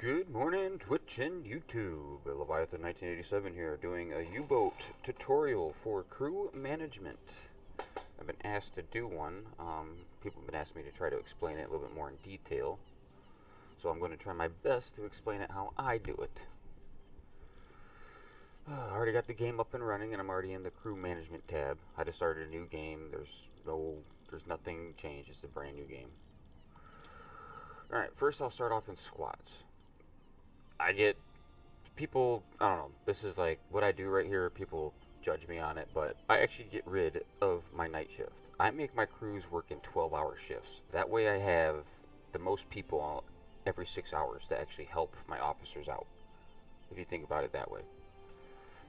Good morning, Twitch and YouTube. Leviathan 1987 here, doing a U-boat tutorial for crew management. I've been asked to do one. People have been asking me to try to explain it a little bit more in detail. So I'm going to try my best to explain it how I do it. I already got the game up and running, and I'm already in the crew management tab. I just started a new game. There's nothing changed. It's a brand new game. Alright, first I'll start off in squads. I get people, I don't know, this is like what I do right here. People judge me on it, but I actually get rid of my night shift. I make my crews work in 12-hour shifts. That way I have the most people every 6 hours to actually help my officers out, if you think about it that way.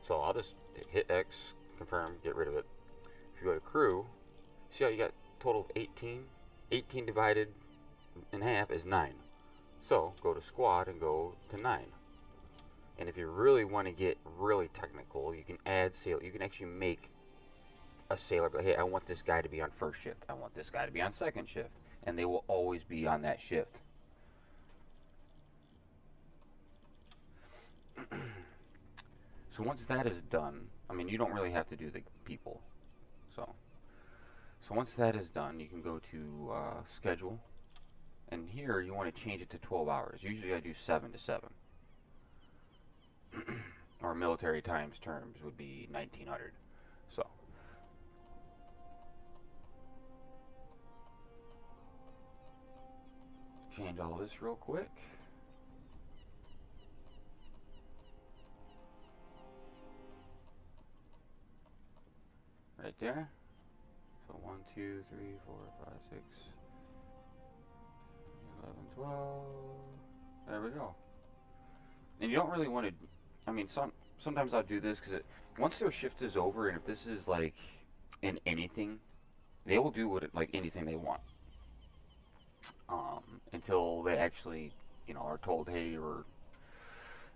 So I'll just hit X, confirm, get rid of it. If you go to crew, see how you got a total of 18? 18 divided in half is 9. So go to squad and go to 9. And if you really want to get really technical, you can add sailor. You can actually make a sailor, but hey, I want this guy to be on first shift. I want this guy to be on second shift. And they will always be on that shift. So once that is done, I mean, you don't really have to do the people. So once that is done, you can go to schedule. And here you want to change it to 12 hours. Usually I do 7 to 7. Or military times terms would be 1900. So change all this real quick. Right there. So 1, 2, 3, 4, 5, 6, 11, 12. There we go. And you don't really want to, I mean, sometimes I'll do this because once their shift is over, and if this is like in anything, they will do like anything they want. Until they actually, are told, hey,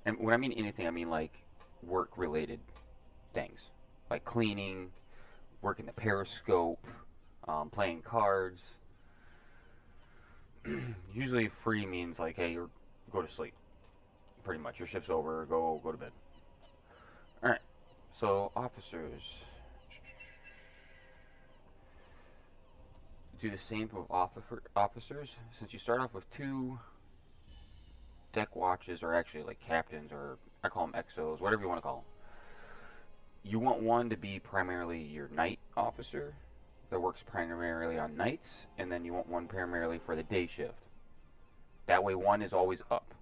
and when I mean anything, I mean like work related things. Like cleaning, working the Periscope, playing cards. Usually free means like, hey, go to sleep. Pretty much, your shift's over, go to bed. Alright, so officers. Do the same with officers. Since you start off with 2 deck watches, or actually like captains, or I call them XOs, whatever you want to call them. You want one to be primarily your night officer that works primarily on nights, and then you want one primarily for the day shift. That way one is always up.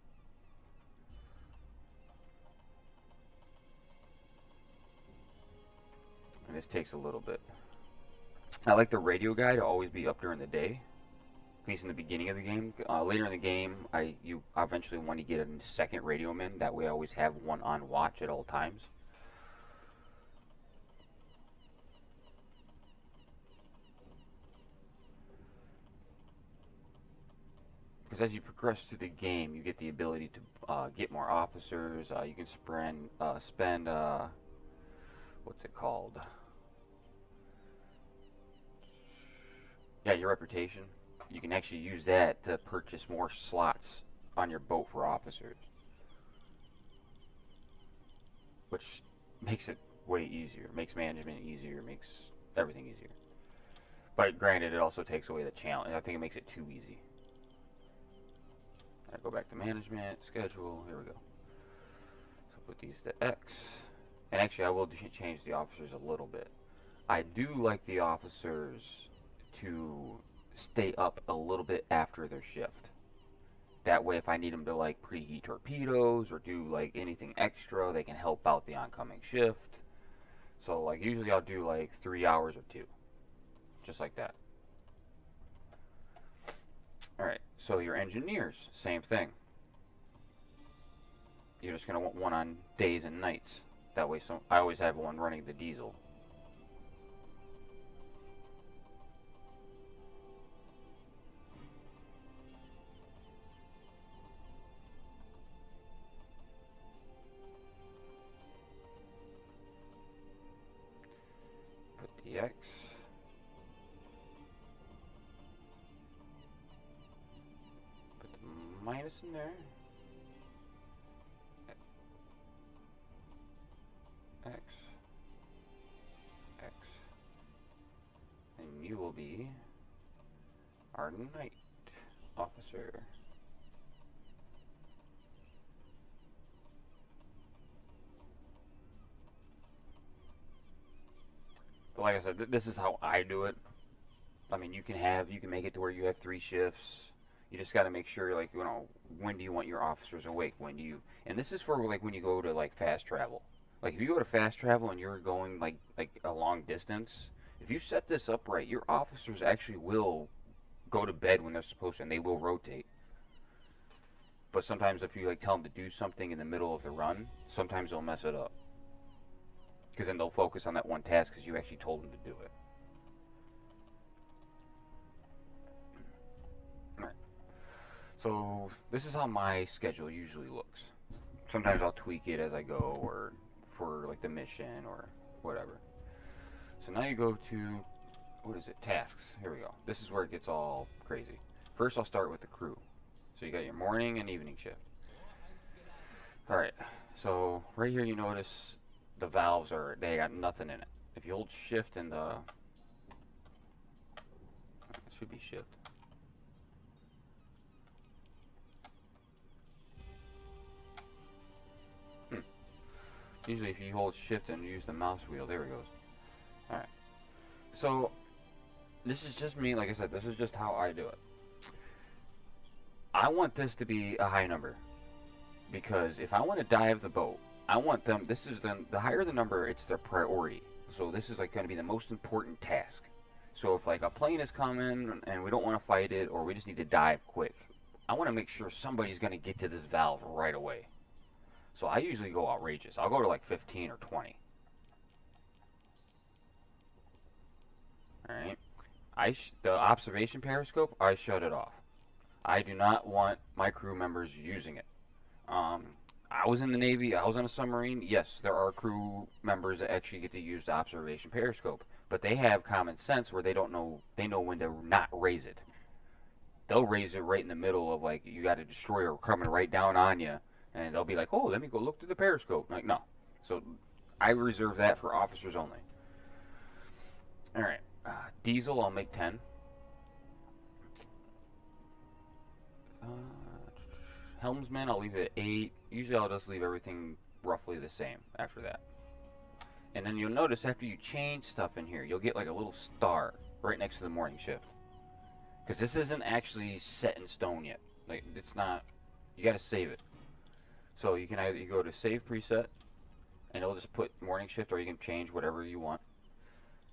And this takes a little bit. I like the radio guy to always be up during the day, at least in the beginning of the game. Later in the game, you eventually want to get a second radio man. That way I always have one on watch at all times. Because as you progress through the game, you get the ability to get more officers. You can spend what's it called? Yeah, your reputation. You can actually use that to purchase more slots on your boat for officers, which makes it way easier. Makes management easier. Makes everything easier. But granted, it also takes away the challenge. I think it makes it too easy. I go back to management, schedule, here we go. So put these to X. And actually I will change the officers a little bit. I do like the officers to stay up a little bit after their shift. That way if I need them to like preheat torpedoes or do like anything extra, they can help out the oncoming shift. So like usually I'll do like 3 hours or 2. Just like that. Alright, so your engineers, same thing. You're just going to want one on days and nights. That way I always have one running the diesel. Put the X. Put the minus in there. X, X, and you will be our night officer. But like I said, this is how I do it. I mean, you can make it to where you have 3 shifts. You just got to make sure, like, you know, when do you want your officers awake? When do you? And this is for like when you go to like fast travel. Like if you go to fast travel and you're going like a long distance, if you set this up right, your officers actually will go to bed when they're supposed to, and they will rotate. But sometimes if you like tell them to do something in the middle of the run, sometimes they'll mess it up. Because then they'll focus on that one task because you actually told them to do it. Alright. So this is how my schedule usually looks. Sometimes I'll tweak it as I go, or for like the mission or whatever. So now you go to, what is it, tasks. Here we go. This is where it gets all crazy. First I'll start with the crew. So you got your morning and evening shift. Alright, so right here you notice the valves they got nothing in it. If you hold shift and it should be shift. Usually if you hold shift and use the mouse wheel, there it goes. Alright. So this is just me, like I said, this is just how I do it. I want this to be a high number. Because if I want to dive the boat, I want them, this is the higher the number, it's their priority. So this is like going to be the most important task. So if like a plane is coming and we don't want to fight it, or we just need to dive quick, I want to make sure somebody's going to get to this valve right away. So I usually go outrageous. I'll go to like 15 or 20. Alright. The observation periscope, I shut it off. I do not want my crew members using it. I was in the Navy, I was on a submarine. Yes, there are crew members that actually get to use the observation periscope, but they have common sense where they know when to not raise it. They'll raise it right in the middle of like you got a destroyer coming right down on you, and they'll be like, "Oh, let me go look through the periscope." Like, no. So I reserve that for officers only. All right, diesel, I'll make 10. Helmsman, I'll leave it at 8. Usually I'll just leave everything roughly the same after that. And then you'll notice after you change stuff in here, you'll get like a little star right next to the morning shift. Because this isn't actually set in stone yet. Like, it's not, you gotta save it. So you can either go to save preset, and it'll just put morning shift, or you can change whatever you want.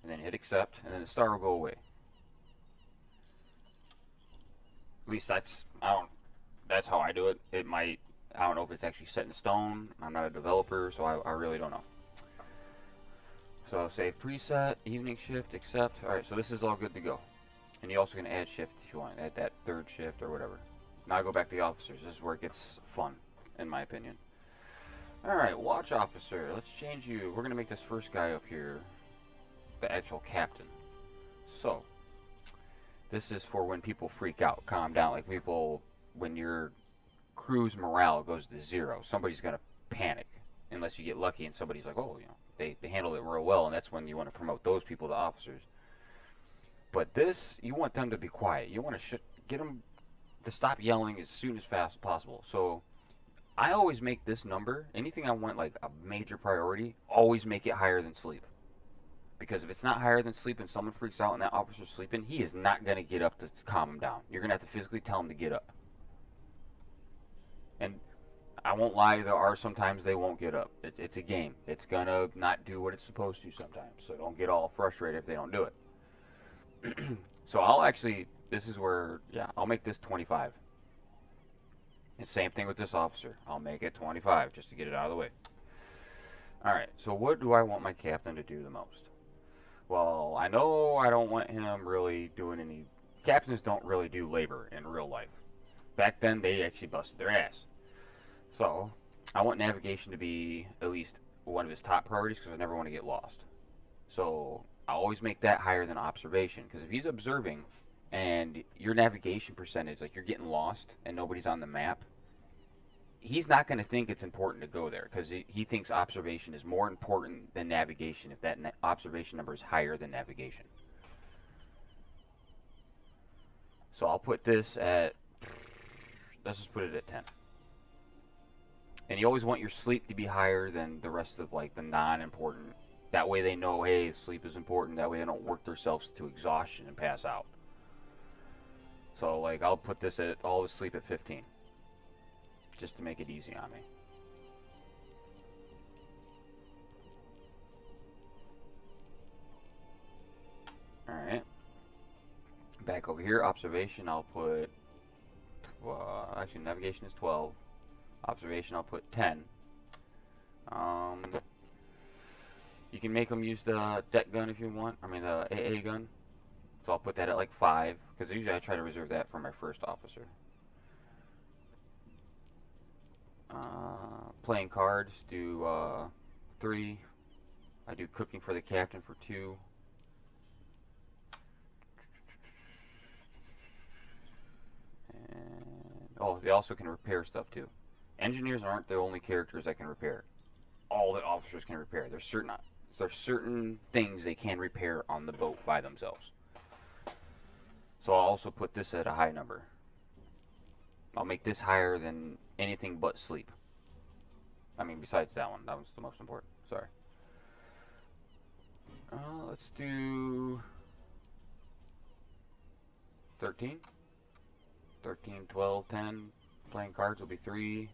And then hit accept, and then the star will go away. At least that's how I do it. It might, I don't know if it's actually set in stone. I'm not a developer, so I really don't know. So save preset, evening shift, accept. Alright, so this is all good to go. And you also can add shift if you want, add that third shift or whatever. Now I go back to the officers. This is where it gets fun, in my opinion. Alright, watch officer. Let's change you. We're going to make this first guy up here the actual captain. So, this is for when people freak out, calm down. Like people, when your crew's morale goes to 0, somebody's going to panic. Unless you get lucky and somebody's like, oh, you know, they handled it real well, and that's when you want to promote those people to officers. But this, you want them to be quiet. You want to get them to stop yelling as soon as fast as possible. So I always make this number, anything I want like a major priority, always make it higher than sleep. Because if it's not higher than sleep and someone freaks out and that officer's sleeping, he is not going to get up to calm him down. You're going to have to physically tell him to get up. And I won't lie, there are sometimes they won't get up. It's a game. It's going to not do what it's supposed to sometimes. So don't get all frustrated if they don't do it. So I'll actually, this is where, yeah, I'll make this 25. And same thing with this officer. I'll make it 25 just to get it out of the way. Alright, so what do I want my captain to do the most? Well, I know I don't want him really doing any... Captains don't really do labor in real life. Back then, they actually busted their ass. So, I want navigation to be at least one of his top priorities because I never want to get lost. So, I always make that higher than observation, because if he's observing and your navigation percentage, like you're getting lost and nobody's on the map, he's not going to think it's important to go there because he thinks observation is more important than navigation if that observation number is higher than navigation. So I'll put this at, let's just put it at 10. And you always want your sleep to be higher than the rest of like the non-important. That way they know, hey, sleep is important. That way they don't work themselves to exhaustion and pass out. So like I'll put this at all the sleep at 15. Just to make it easy on me. Alright. Back over here, observation I'll put, actually navigation is 12. Observation I'll put 10. You can make them use the deck gun if you want. I mean the AA gun. So I'll put that at like 5. Because usually I try to reserve that for my first officer. Playing cards, do 3. I do cooking for the captain for 2. And, oh, they also can repair stuff too. Engineers aren't the only characters that can repair. All the officers can repair. There's certain things they can repair on the boat by themselves. So I'll also put this at a high number. I'll make this higher than anything but sleep. I mean, besides that one. That one's the most important. Sorry. Let's do 13. 13, 12, 10. Playing cards will be 3.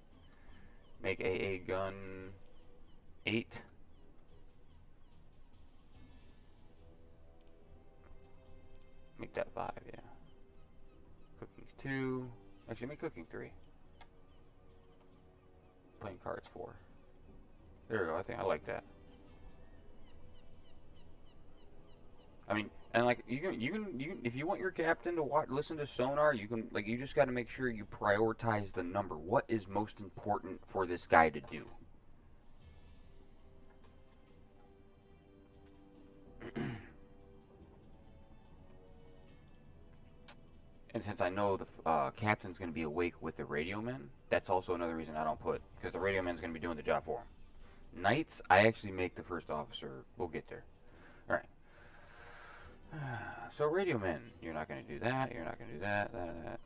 Make AA gun 8. Make that 5, yeah. Cooking's 2. Actually, make cooking 3. Playing cards 4. There we go. I think I like that. I mean, and like you can if you want your captain to listen to sonar, you can, like, you just got to make sure you prioritize the number. What is most important for this guy to do? And since I know the captain's going to be awake with the radio men, that's also another reason I don't put, because the radio men's going to be doing the job for him. Knights, I actually make the first officer. We'll get there. All right. So radio men, you're not going to do that. You're not going to do that. That.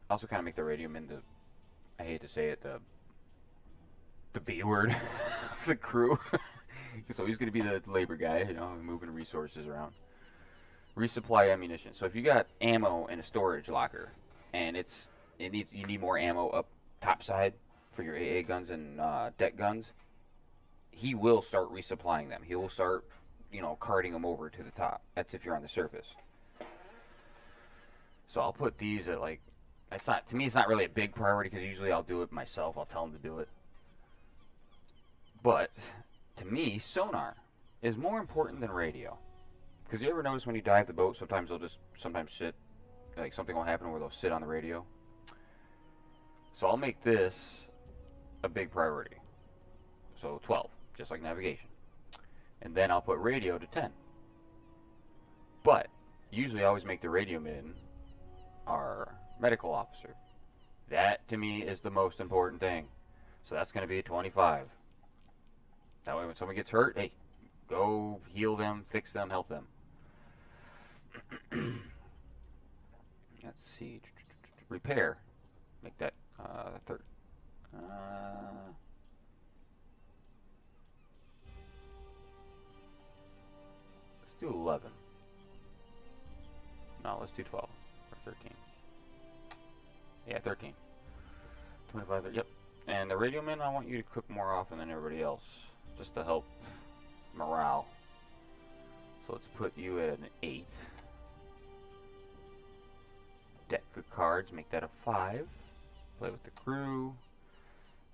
Also, kind of make the radio men the, I hate to say it, the B word of the crew. So he's going to be the labor guy, you know, moving resources around. Resupply ammunition. So if you got ammo in a storage locker, and you need more ammo up top side for your AA guns and deck guns, he will start resupplying them. He will start, you know, carting them over to the top. That's if you're on the surface. So I'll put these at, like, it's not, to me it's not really a big priority because usually I'll do it myself. I'll tell him to do it. But to me, sonar is more important than radio. Because you ever notice when you dive the boat, sometimes they'll just sit, like something will happen where they'll sit on the radio. So I'll make this a big priority. So 12, just like navigation. And then I'll put radio to 10. But usually I always make the radio men our medical officer. That to me is the most important thing. So that's going to be a 25. That way when someone gets hurt, hey, go heal them, fix them, help them. Let's see. Repair. Make that third. Let's do 11. No, let's do 12 or 13. Yeah, 13. 25. Yep. And the radio men, I want you to cook more often than everybody else, just to help morale. So let's put you at an 8. Deck of cards, make that a 5. Play with the crew.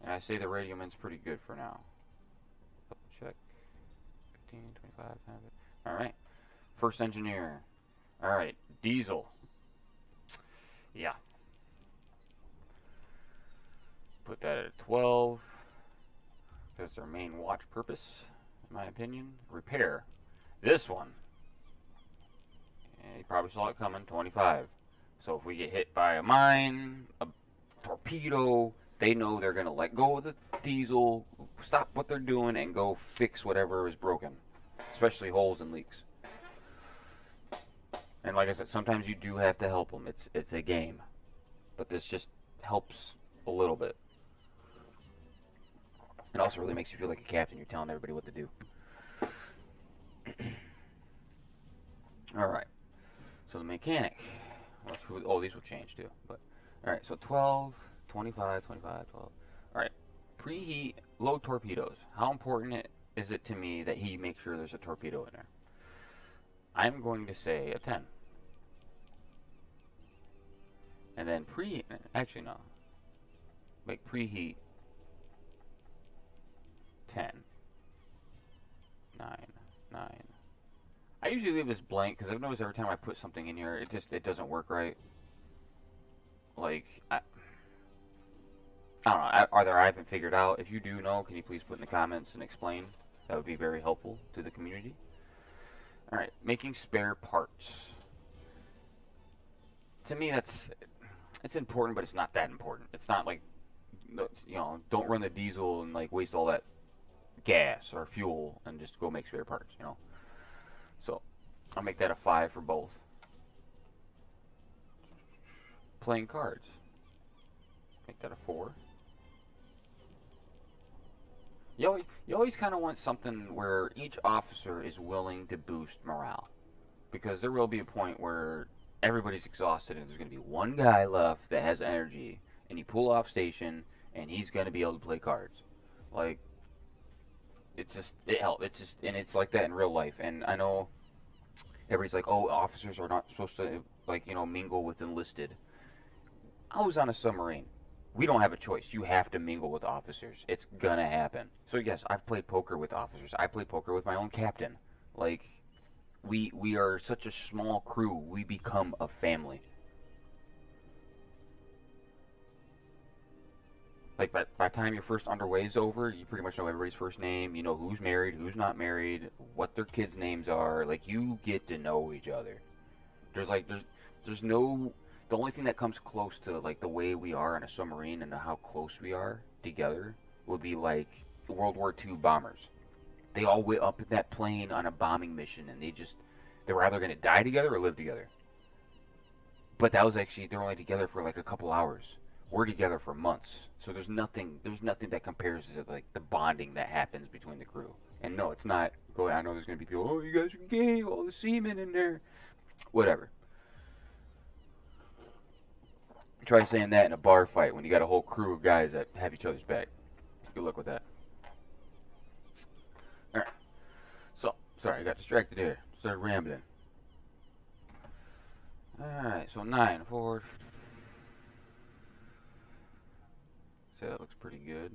And I say the radio man's pretty good for now. Double check. 15, 25, alright. First engineer. Alright, diesel. Yeah. Put that at 12. That's their main watch purpose, in my opinion. Repair. This one, you probably saw it coming, 25. So if we get hit by a mine, a torpedo. They know they're going to let go of the diesel, stop what they're doing, and go fix whatever is broken, especially holes and leaks. And like I said, sometimes you do have to help them. It's a game. But this just helps a little bit. It also really makes you feel like a captain. You're telling everybody what to do. Alright. So the mechanic. These will change too. But alright, so 12, 25, 25, 12. Alright. Preheat low torpedoes. How important is it to me that he makes sure there's a torpedo in there? I'm going to say a 10. And then actually no. Like preheat 10. 9. 9. I usually leave this blank because I've noticed every time I put something in here, it doesn't work right. Like, I don't know. I haven't figured out. If you do know, can you please put in the comments and explain? That would be very helpful to the community. Alright, making spare parts. To me, it's important, but it's not that important. It's not like, you know, don't run the diesel and like waste all that gas or fuel and just go make spare parts, you know. So I'll make that a 5 for both. Playing cards. Make that a 4. You always kind of want something where each officer is willing to boost morale. Because there will be a point where everybody's exhausted and there's going to be one guy left that has energy. And you pull off station and he's going to be able to play cards. Like, it helps. And it's like that in real life. And I know everybody's like, oh, officers are not supposed to, like, you know, mingle with enlisted. I was on a submarine. We don't have a choice. You have to mingle with officers. It's gonna happen. So yes, I've played poker with officers. I played poker with my own captain. Like, we are such a small crew. We become a family. Like, by the time your first underway is over, you pretty much know everybody's first name. You know who's married, who's not married, what their kids' names are. Like, you get to know each other. There's no... The only thing that comes close to, like, the way we are on a submarine and how close we are together would be, like, World War II bombers. They all went up in that plane on a bombing mission, and they were either going to die together or live together. But that was actually, they're only together for, like, a couple hours. We're together for months. So there's nothing that compares to, like, the bonding that happens between the crew. And no, it's not, I know there's going to be people, oh, you guys are gay, all the seamen in there. Whatever. Try saying that in a bar fight when you got a whole crew of guys that have each other's back. Good luck with that. Alright. So, sorry, I got distracted there. Started rambling. Alright, so 9 forward. So that looks pretty good.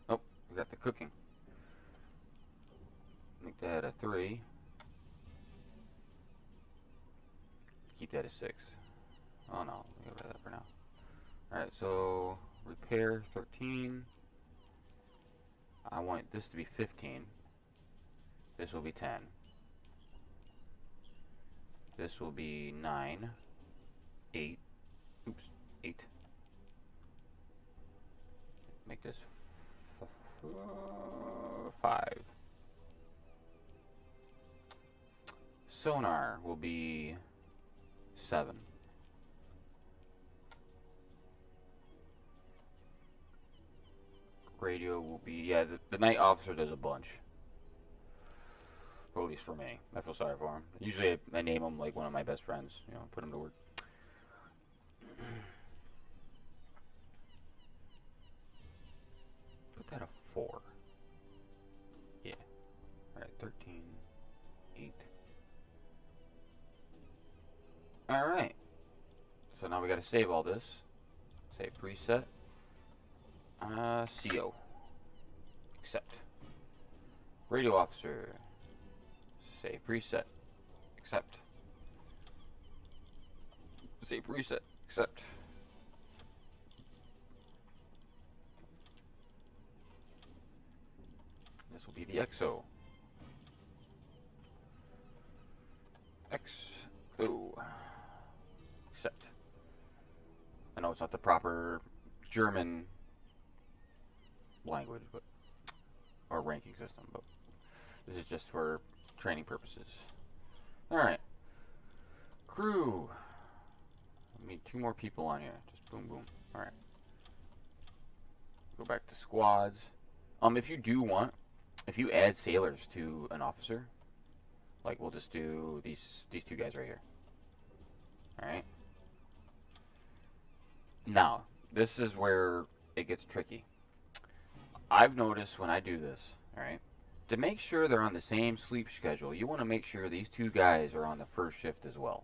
Oh, we got the cooking. Make that a 3. Keep that a 6. Oh no, we'll get rid of that for now. Alright, so repair 13. I want this to be 15. This will be 10. This will be 9. 8. Oops, 8. Make this 5. Sonar will be 7. Radio will be, yeah, the night officer does a bunch. Or at least for me. I feel sorry for him. Usually I name him like one of my best friends, you know, put him to work. Put that a 4. Yeah. Alright, 13, 8. Alright. So now we gotta save all this. Save preset. CO. Accept. Radio officer. Save preset. Accept. Save preset. Accept. This will be the XO. XO. Accept. I know it's not the proper German language, but or ranking system, but this is just for training purposes. Alright. Crew. I need 2 more people on here. Just boom, boom. Alright. Go back to squads. If you do want, if you add sailors to an officer, like we'll just do these 2 guys right here. Alright. Now, this is where it gets tricky. I've noticed when I do this, alright, to make sure they're on the same sleep schedule, you want to make sure these 2 guys are on the first shift as well.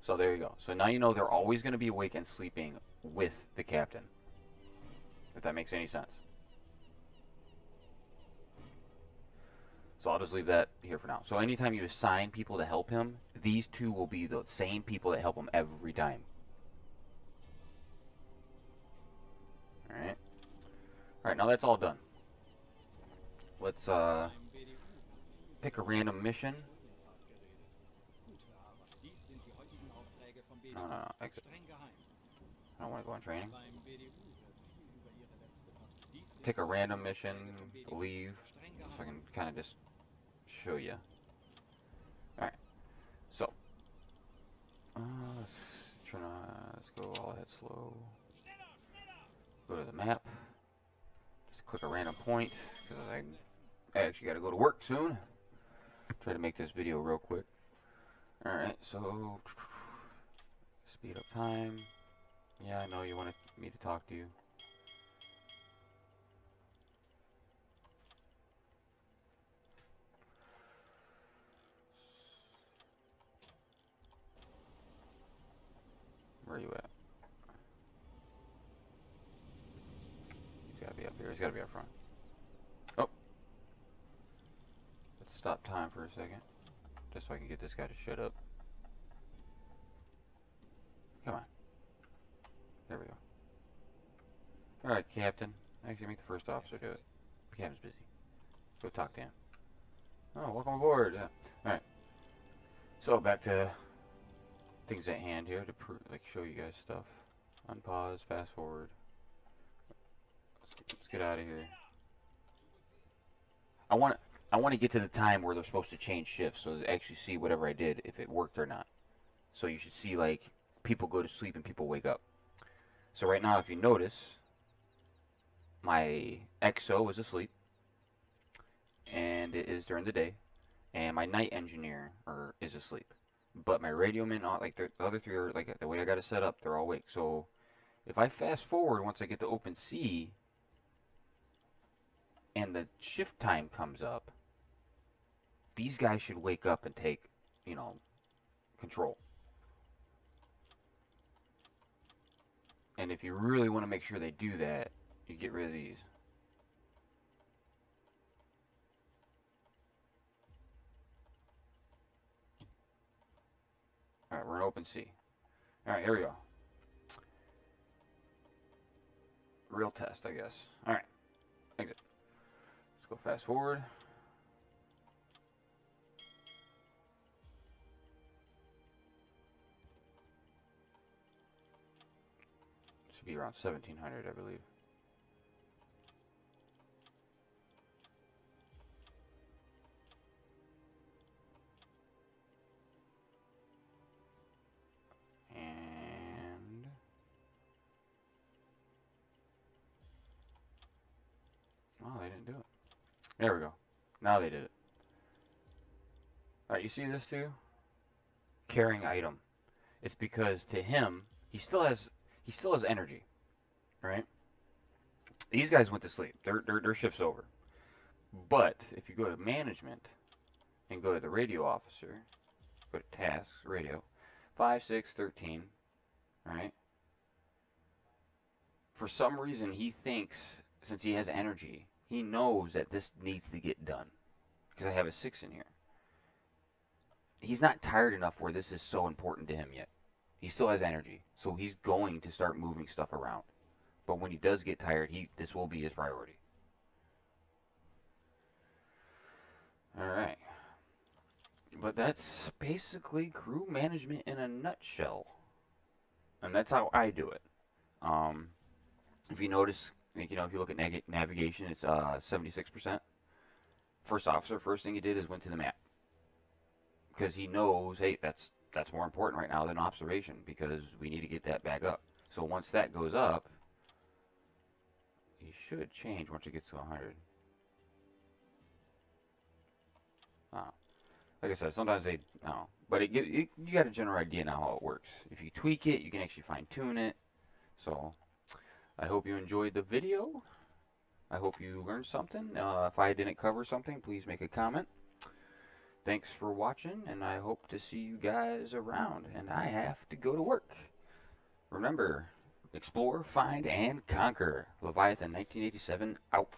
So there you go. So now you know they're always going to be awake and sleeping with the captain. If that makes any sense. So I'll just leave that here for now. So anytime you assign people to help him, these 2 will be the same people that help him every time. Alright. Alright, now that's all done. Let's pick a random mission. No, exit. I don't want to go on training. Pick a random mission, leave, so I can kind of just show you. Alright, so let's go all ahead slow. Go to the map. Just click a random point because I actually got to go to work soon. Try to make this video real quick. Alright, so speed up time. Yeah, I know you wanted me to talk to you. Where are you at? He's gotta be up here. He's gotta be up front. Oh. Let's stop time for a second. Just so I can get this guy to shut up. Come on. There we go. Alright, Captain. Actually, make the first officer do it. The captain's busy. Go talk to him. Oh, welcome aboard. Yeah. Alright. So, back to things at hand here to show you guys stuff. Unpause, fast forward. Let's get out of here. I want to get to the time where they're supposed to change shifts so they actually see whatever I did, if it worked or not. So you should see, like, people go to sleep and people wake up. So right now, if you notice, my XO is asleep, and it is during the day, and my night engineer is asleep. But my radio men, like the other 3 are, like, the way I got it set up, they're all awake. So if I fast forward once I get to open sea, and the shift time comes up, these guys should wake up and take, control. And if you really want to make sure they do that, you get rid of these. Alright, we're in open sea. Alright, here we go. Real test, I guess. Alright, exit. Let's go fast forward. Should be around 1700, I believe. And oh, they didn't do it. There we go. Now they did it. Alright, you see this too? Carrying item. It's because to him, he still has energy, right? These guys went to sleep. Their shift's over. But if you go to management and go to the radio officer, go to tasks, radio, 5, 6, 13, right? For some reason, he thinks, since he has energy, he knows that this needs to get done. Because I have a 6 in here. He's not tired enough where this is so important to him yet. He still has energy, so he's going to start moving stuff around. But when he does get tired, this will be his priority. Alright. But that's basically crew management in a nutshell. And that's how I do it. Um, if you notice, like, if you look at navigation, it's 76%. First officer, first thing he did is went to the map because he knows, hey, that's more important right now than observation because we need to get that back up. So once that goes up, he should change once it gets to 100. Like I said, sometimes they, no, but you got a general idea now how it works. If you tweak it, you can actually fine tune it. So I hope you enjoyed the video. I hope you learned something. If I didn't cover something, please make a comment. Thanks for watching, and I hope to see you guys around. And I have to go to work. Remember, explore, find, and conquer. Leviathan 1987 out.